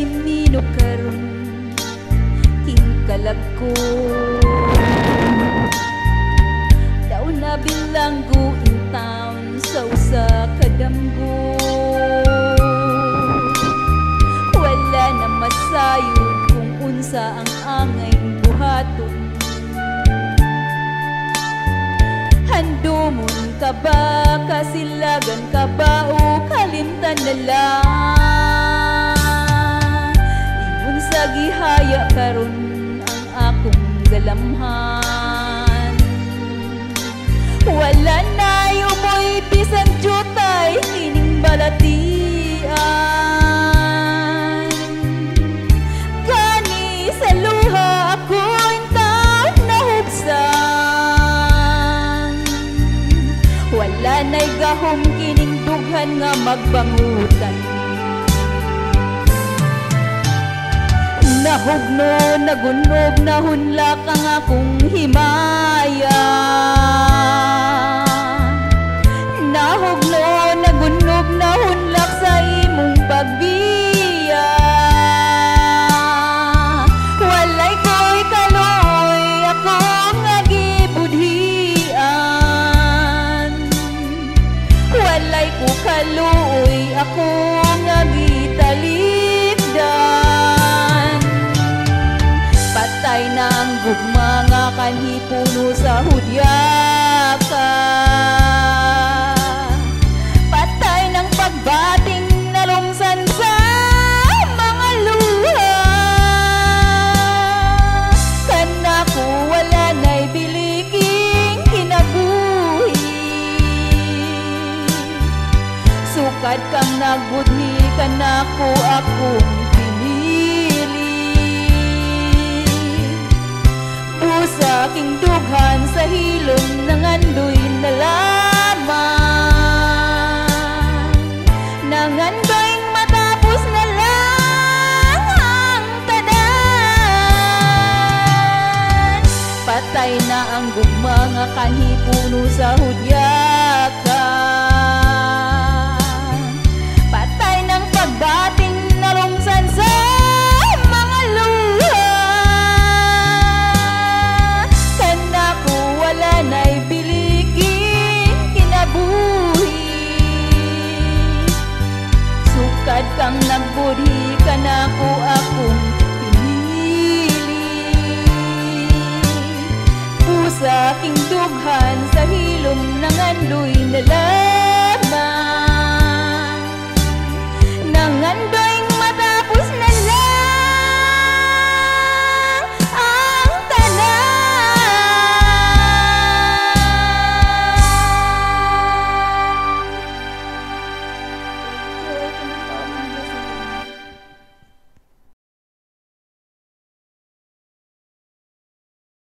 himnino karon king kalagko daw na bilanggo in town sa usa ka damgo wala na masayod kung unsa ang angay buhaton handumon ka ba kasilagan ka ba o kalimtan na lang ingon sa gihaya karon ang akong galamhan wala na yumoy bisan jutay kining balatian kani sa luha ako'y taon na hubsan wala na'y gahom kining dughan nga magbangutan nahugno nagunob nahunlak ang akong himaya nahugno nagunob nahunlak sa imong pagbiya walay ko'y kaloy ako nga gibudhian walay ko kaluoy ako nga gitalikdan patay na ang gugma nga kanhipuno sa hudyaka patay ng pagbating nalumsan sa mga luha kanako wala na'y biliking kinabuhi sukad kang nagbudhi kanako akong sa aking dughan sa hilom ng andoy na lamang nang andoyng matapos na lang ang tanan patay na ang gugma nga kanhipuno sa hudyaka patay ng pagbating nalumsan sa na'y biliking kinabuhi sukad kang nagbudhi kanako akong pinili pusa aking dughan sa hilom ng andoy na